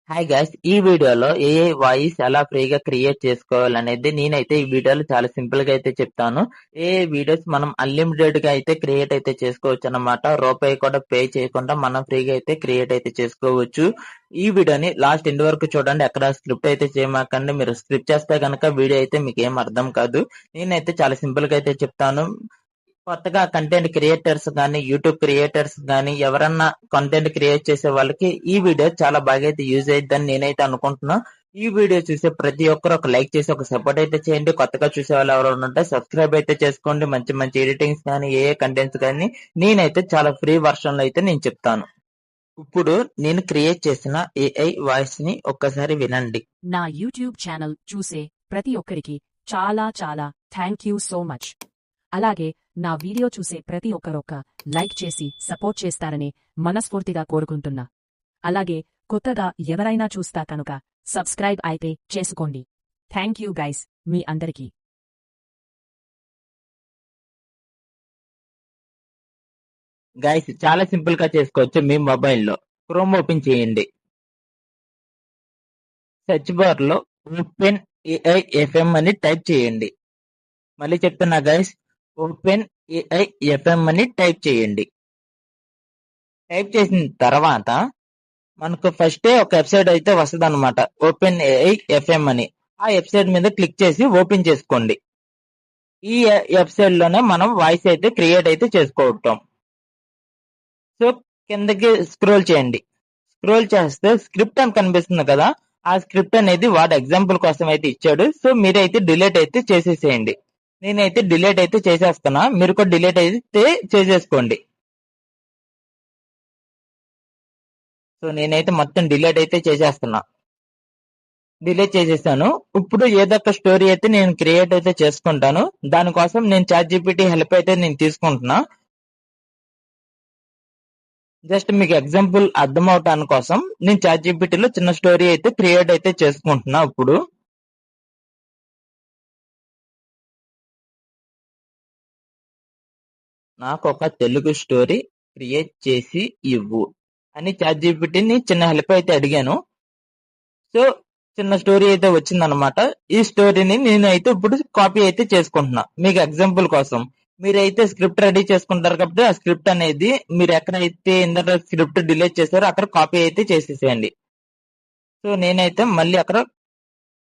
Hi guys, ఈ వీడియోలో AI voice ఎలా ఫ్రీగా క్రియేట్ చేసుకోవాలనేది నేనైతే ఈ వీడియోలో చాలా సింపుల్ గా అయితే చెప్తాను. ఏఐ వీడియోస్ మనం అన్లిమిటెడ్ గా అయితే క్రియేట్ అయితే చేసుకోవచ్చు అన్నమాట. రూపాయి కూడా పే చేయకుండా మనం ఫ్రీగా అయితే క్రియేట్ అయితే చేసుకోవచ్చు. ఈ వీడియోని లాస్ట్ ఎండ్ వరకు చూడండి. ఎక్కడ స్క్రిప్ట్ అయితే చేయమాకండి. మీరు స్క్రిప్ట్ చేస్తే కనుక వీడియో అయితే మీకు ఏం అర్థం కాదు. నేనైతే చాలా సింపుల్ గా అయితే చెప్తాను. కొత్తగా కంటెంట్ క్రియేటర్స్ గానీ, యూట్యూబ్ క్రియేటర్స్ గానీ ఎవరన్నా కంటెంట్ క్రియేట్ చేసే వాళ్ళకి ఈ వీడియో చాలా బాగా అయితే యూజ్ అయిద్దని నేనైతే అనుకుంటున్నా. ఈ వీడియో చూసే ప్రతి ఒక్కరు ఒక లైక్ చేసి ఒక సపోర్ట్ అయితే చేయండి. కొత్తగా చూసే వాళ్ళు ఎవరైనా ఉంటే సబ్స్క్రైబ్ అయితే చేసుకోండి. మంచి మంచి ఎడిటింగ్స్ కానీ ఏ కంటెంట్స్ కానీ నేనైతే చాలా ఫ్రీ వర్షన్ లో అయితే నేను చెప్తాను. ఇప్పుడు నేను క్రియేట్ చేసిన ఏఐ వాయిస్ ని ఒక్కసారి వినండి. నా యూట్యూబ్ ఛానల్ చూసే ప్రతి ఒక్కరికి చాలా చాలా థ్యాంక్ యూ సో మచ్. అలాగే నా వీడియో చూసే ప్రతి ఒక్కరొక్క లైక్ చేసి సపోర్ట్ చేస్తారని మనస్ఫూర్తిగా కోరుకుంటున్నా. అలాగే కొత్తగా ఎవరైనా చూస్తా కనుక సబ్స్క్రైబ్ అయితే చేసుకోండి. థ్యాంక్ యూ గైస్, మీ అందరికీ. గైస్, చాలా సింపుల్ గా చేసుకోవచ్చు. మీ మొబైల్లో క్రోమ్ ఓపెన్ చేయండి. సెర్చ్ బార్ లో ఓపెన్ ఏఐ ఎఫ్ఎం అని టైప్ చేయండి. మళ్ళీ చెప్తున్నా గైస్, ఓపెన్ ఏఐ ఎఫ్ఎం అని టైప్ చేయండి. టైప్ చేసిన తర్వాత మనకు ఫస్ట్ ఒక వెబ్సైట్ అయితే వస్తుంది అనమాట, ఓపెన్ ఏఐ ఎఫ్ఎం అని. ఆ వెబ్సైట్ మీద క్లిక్ చేసి ఓపెన్ చేసుకోండి. ఈ వెబ్సైట్ లోనే మనం వాయిస్ అయితే క్రియేట్ అయితే చేసుకోవటం. సో కిందకి స్క్రోల్ చేయండి. స్క్రోల్ చేస్తే స్క్రిప్ట్ అని కనిపిస్తుంది కదా, ఆ స్క్రిప్ట్ అనేది వాడు ఎగ్జాంపుల్ కోసం అయితే ఇచ్చాడు. సో మీరైతే డిలీట్ అయితే చేసేసేయండి. నేనైతే డిలీట్ అయితే చేసేస్తున్నా, మీరు కూడా డిలీట్ అయితే చేసేసుకోండి. సో నేనైతే మొత్తం డిలీట్ అయితే చేసేస్తున్నా. డిలీట్ చేసేసాను. ఇప్పుడు ఏదో ఒక స్టోరీ అయితే నేను క్రియేట్ అయితే చేసుకుంటాను. దానికోసం నేను చాట్‌జీపీటీ హెల్ప్ అయితే నేను తీసుకుంటున్నా. జస్ట్ మీకు ఎగ్జాంపుల్ అర్థం అవటానికి కోసం నేను చాట్‌జీపీటీలో చిన్న స్టోరీ అయితే క్రియేట్ అయితే చేసుకుంటున్నా. ఇప్పుడు నాకు ఒక తెలుగు స్టోరీ క్రియేట్ చేసి ఇవ్వు అని చాట్‌జీపీటీని చిన్న హెల్ప్ అయితే అడిగాను. సో చిన్న స్టోరీ అయితే వచ్చిందనమాట. ఈ స్టోరీని నేనైతే ఇప్పుడు కాపీ అయితే చేసుకుంటున్నా మీకు ఎగ్జాంపుల్ కోసం. మీరైతే స్క్రిప్ట్ రెడీ చేసుకుంటారు కాబట్టి ఆ స్క్రిప్ట్ అనేది మీరు ఎక్కడైతే ఇందాక స్క్రిప్ట్ డిలీట్ చేశారో అక్కడ కాపీ అయితే చేసేసేయండి. సో నేనైతే మళ్ళీ అక్కడ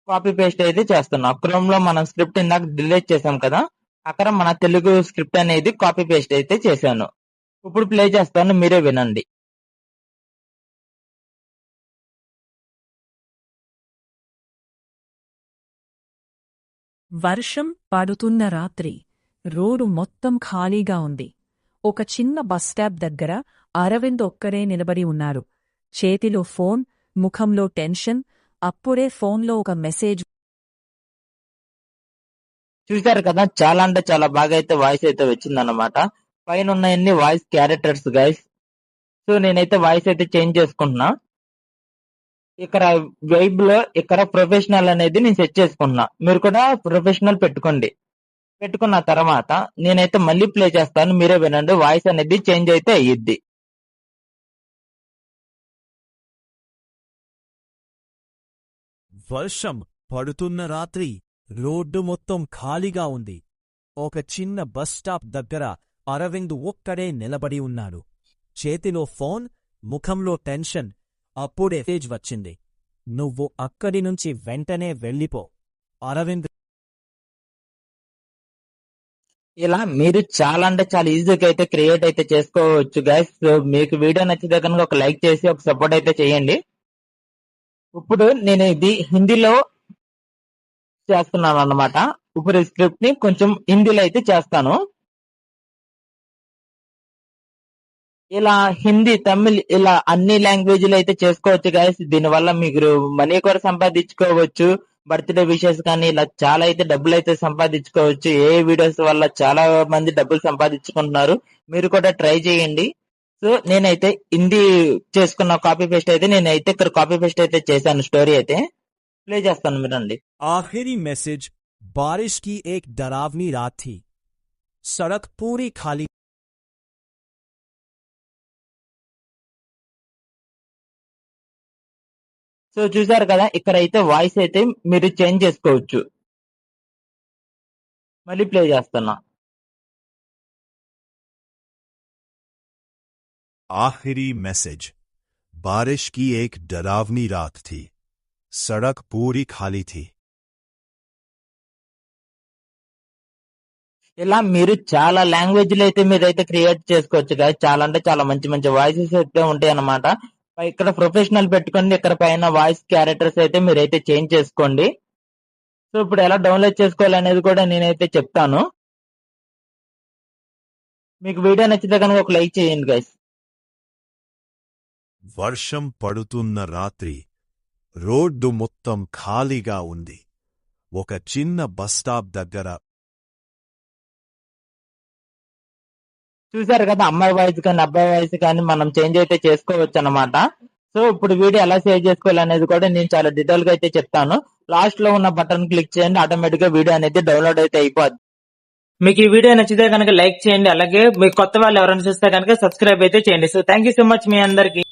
కాపీ పేస్ట్ అయితే చేస్తున్నా. క్రోమ్ లో మనం స్క్రిప్ట్ ఇందాక డిలీట్ చేసాం కదా, అక్కడ మన తెలుగు స్క్రిప్ట్ అనేది కాపీ పేస్ట్ అయితే చేశాను. ఇప్పుడు ప్లే చేస్తాను, మీరే వినండి. వర్షం పడుతున్న రాత్రి. రోడ్డు మొత్తం ఖాళీగా ఉంది. ఒక చిన్న బస్ స్టాప్ దగ్గర అరవింద్ ఒక్కరే నిలబడి ఉన్నారు. చేతిలో ఫోన్, ముఖంలో టెన్షన్. అప్పుడే ఫోన్లో ఒక మెసేజ్. చూశారు కదా, చాలా అంటే చాలా బాగా అయితే వాయిస్ అయితే వచ్చిందన్నమాట. పైన ఉన్నాయన్ని వాయిస్ క్యారెక్టర్స్ గైస్. సో నేనైతే వాయిస్ అయితే చేంజ్ చేసుకుంటున్నా. ఇక్కడ వైబ్ లో ఇక్కడ ప్రొఫెషనల్ అనేది నేను సెట్ చేసుకుంటున్నా. మీరు కూడా ప్రొఫెషనల్ పెట్టుకోండి. పెట్టుకున్న తర్వాత నేనైతే మళ్ళీ ప్లే చేస్తాను, మీరే వినండి. వాయిస్ అనేది చేంజ్ అయితే అయ్యిద్ది. వర్షం పడుతున్న రాత్రి. రోడ్డు మొత్తం ఖాళీగా ఉంది. ఒక చిన్న బస్ స్టాప్ దగ్గర అరవింద్ ఒక్కడే నిలబడి ఉన్నాడు. చేతిలో ఫోన్, ముఖంలో టెన్షన్. అప్పుడే మెసేజ్ వచ్చింది. నువ్వు అక్కడి నుంచి వెంటనే వెళ్ళిపో. అరవింద్. ఇలా మీరు చాలా అంటే చాలా ఈజీగా అయితే క్రియేట్ అయితే చేసుకోవచ్చు గైస్. సో మీకు వీడియో నచ్చితే కనుక ఒక లైక్ చేసి ఒక సపోర్ట్ అయితే చేయండి. ఇప్పుడు నేను ఇది హిందీలో చేస్తున్నాను అన్నమాట. ఇప్పుడు ఈ స్క్రిప్ట్ ని కొంచెం హిందీలో అయితే చేస్తాను. ఇలా హిందీ, తమిళ్ ఇలా అన్ని లాంగ్వేజ్లు అయితే చేసుకోవచ్చు గైస్. దీనివల్ల మీరు మనీ కూడా సంపాదించుకోవచ్చు. బర్త్డే విషెస్ కానీ ఇలా చాలా అయితే డబ్బులు అయితే సంపాదించుకోవచ్చు. ఏ వీడియోస్ వల్ల చాలా మంది డబ్బులు సంపాదించుకుంటున్నారు. మీరు కూడా ట్రై చేయండి. సో నేనైతే హిందీ చేసుకున్న కాపీ పేస్ట్ అయితే నేనైతే ఇక్కడ కాపీ పేస్ట్ అయితే చేశాను. స్టోరీ అయితే ప్లే చేస్తాను, వినండి. आखिरी मैसेज। बारिश की एक डरावनी रात थी। सड़क पूरी खाली। సో చూసారు కదా, ఇక్కడ అయితే వాయిస్ అయితే మీరు చేంజ్ చేసుకోవచ్చు. మళ్ళీ ప్లే చేస్తున్నా. आखिरी मैसेज। बारिश की एक डरावनी रात थी। सड़क पूरी खाली थी। ఇలా మీరు చాలా లాంగ్వేజ్‌లో అయితే మీరైతే క్రియేట్ చేసుకోవచ్చు గైస్. చాలా అంటే చాలా మంచి మంచి వాయిసెస్ అయితే ఉంటాయన్నమాట. ఇక్కడ ప్రొఫెషనల్ పెట్టుకోండి. ఇక్కడ పైన వాయిస్ క్యారెక్టర్స్ అయితే మీరైతే చేంజ్ చేసుకోండి. సో ఇప్పుడు ఎలా డౌన్లోడ్ చేసుకోవాలనేది కూడా నేనైతే చెప్తాను. మీకు వీడియో నచ్చితే కనుక ఒక లైక్ చేయండి గైస్. వర్షం పడుతున్న రాత్రి రోడ్డు మొత్తం ఖాళీగా ఉంది. ఒక చిన్న బస్ స్టాప్ దగ్గర చూసారు కదా, అమ్మాయి వాయిస్ కానీ అబ్బాయి వాయిస్ కానీ మనం చేంజ్ అయితే చేసుకోవచ్చు అన్నమాట. సో ఇప్పుడు వీడియో ఎలా సేవ్ చేసుకోవాలనేది కూడా నేను చాలా డీటెయిల్ గా అయితే చెప్తాను. లాస్ట్ లో ఉన్న బటన్ క్లిక్ చేయండి, ఆటోమేటిక్ గా వీడియో అనేది డౌన్లోడ్ అయితే అయిపోద్ది. మీకు ఈ వీడియో నచ్చితే కనుక లైక్ చేయండి, అలాగే మీకు కొత్త వాళ్ళు ఎవరైనా చూస్తే కనుక సబ్స్క్రైబ్ అయితే చేయండి. So thank you so much మీ అందరికి.